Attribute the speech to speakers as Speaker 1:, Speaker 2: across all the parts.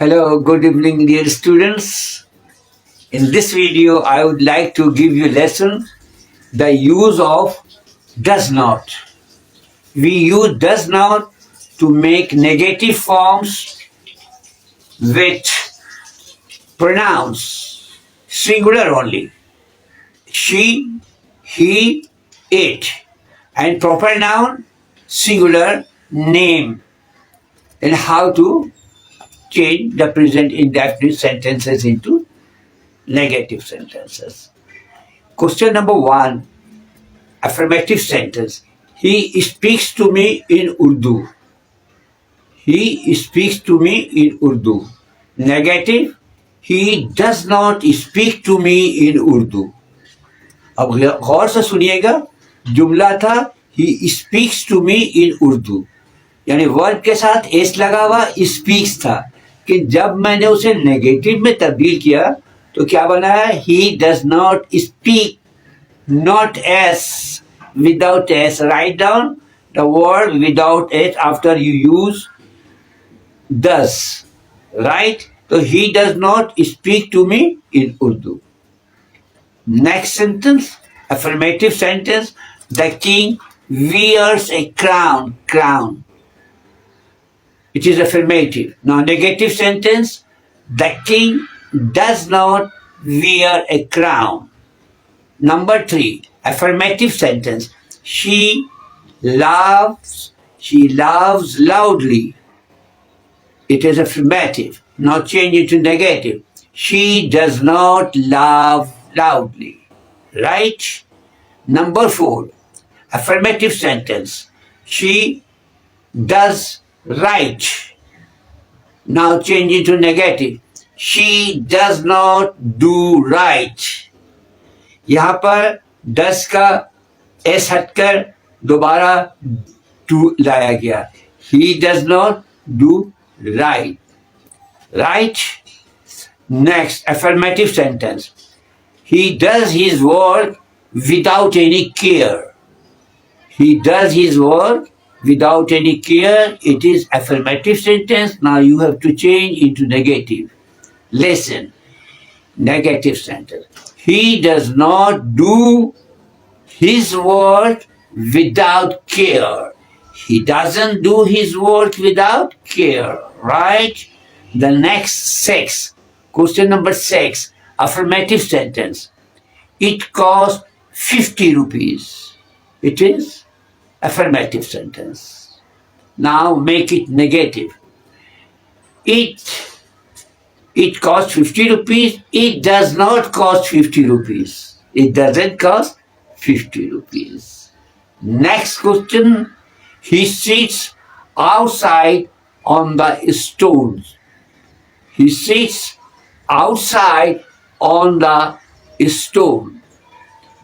Speaker 1: Hello, good evening, dear students. In this video, I would like to give you a lesson, the use of does not. We use does not to make negative forms with pronouns, singular only. She, he, it. And proper noun, singular, name. And how to change the present indefinite sentences into negative sentences. Question number 1, affirmative sentence. He speaks to me in Urdu. He speaks to me in Urdu. Negative, he does not speak to me in Urdu. अब गौर से सुनिएगा, जुमला था he speaks to me in Urdu, यानी verb के साथ S लगा हुआ स्पीक्स था, कि जब मैंने उसे नेगेटिव में तब्दील किया तो क्या बना है, he does not speak, not S, without S. Write down the word without S after you use does. Right, तो he does not speak to me in Urdu. Next sentence, affirmative sentence. The king wears a crown. Crown. It is affirmative. Now negative sentence. The king does not wear a crown. Number 3, affirmative sentence. She laughs loudly. It is affirmative. Now change it to negative. She does not laugh loudly. Right? Number 4, affirmative sentence. She does write. Now change it to negative. She does not do right. यहाँ पर does का s हटकर दोबारा do लाया गया. He does not do right. Right? Next, affirmative sentence. He does his work without any care. He does his work without any care. It is affirmative sentence. Now you have to change into negative. Listen. Negative sentence. He does not do his work without care. He doesn't do his work without care. Right? The next 6. Question number 6. Affirmative sentence. It costs 50 rupees. It is affirmative sentence. Now make it negative. It costs 50 rupees. It does not cost 50 rupees. It doesn't cost 50 rupees. Next question. He sits outside on the stones. He sits outside on the stone.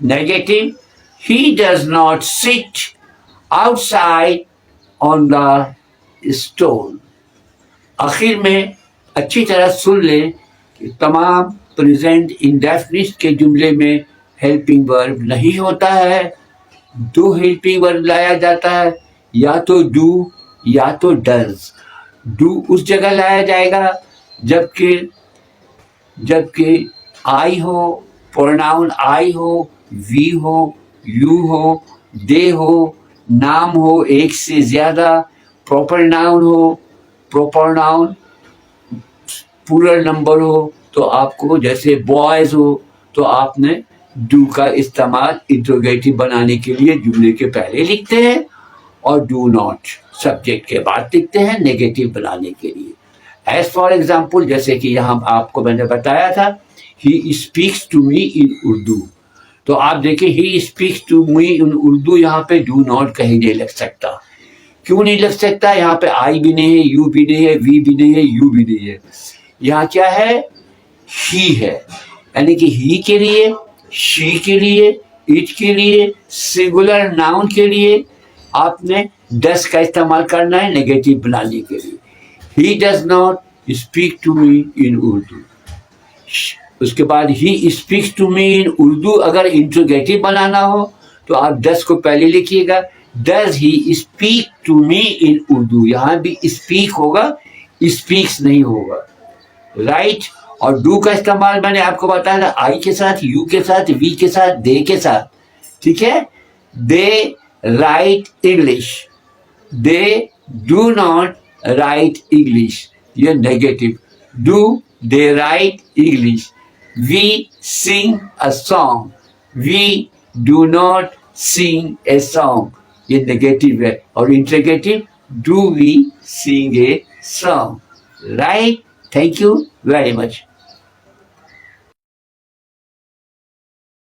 Speaker 1: Negative. He does not sit outside on the stone. आखिर में अच्छी तरह सुन लें कि तमाम present indefinite के जुमले में हेल्पिंग वर्ब नहीं होता है. 2 हेल्पिंग वर्ब लाया जाता है, या तो डू या तो डज. डू उस जगह लाया जाएगा जबकि आई हो, प्रोनाउन आई हो, वी हो, यू हो, दे हो, नाम हो एक से ज्यादा, प्रॉपर नाउन हो, प्रॉपर नाउन प्लूरल नंबर हो, तो आपको जैसे बॉयज हो तो आपने डू का इस्तेमाल इंट्रोगेटिव बनाने के लिए जुमले के पहले लिखते हैं, और डू नॉट सब्जेक्ट के बाद लिखते हैं नेगेटिव बनाने के लिए. एज फॉर एग्जाम्पल, जैसे कि यहाँ आपको मैंने बताया था, ही speaks to me in Urdu. तो आप देखिए, ही speaks to me in Urdu, यहाँ पे डू नॉट कहीं नहीं लग सकता. क्यों नहीं लग सकता? यहाँ पे आई भी नहीं है, यू भी नहीं है, वी भी नहीं है, यू भी नहीं है. यहाँ क्या है? ही है. यानी कि ही के लिए, शी के लिए, इट के लिए, सिंगुलर नाउन के लिए आपने डस का इस्तेमाल करना है नेगेटिव बनाने के लिए. He does not speak to me in Urdu. उसके बाद he speaks to me in Urdu अगर इंट्रोगेटिव बनाना हो तो आप डस को पहले लिखिएगा. Does he speak to me in Urdu. यहाँ भी स्पीक होगा, स्पीक्स नहीं होगा. राइट और डू का इस्तेमाल मैंने आपको बताया था आई के साथ, यू के साथ, वी के साथ, दे के साथ, ठीक है। They write English, they do not write English, ये negative. Do they write English. We sing a song, we do not sing a song, ये नेगेटिव है। और interrogative, do we sing a song, right. Thank you very much.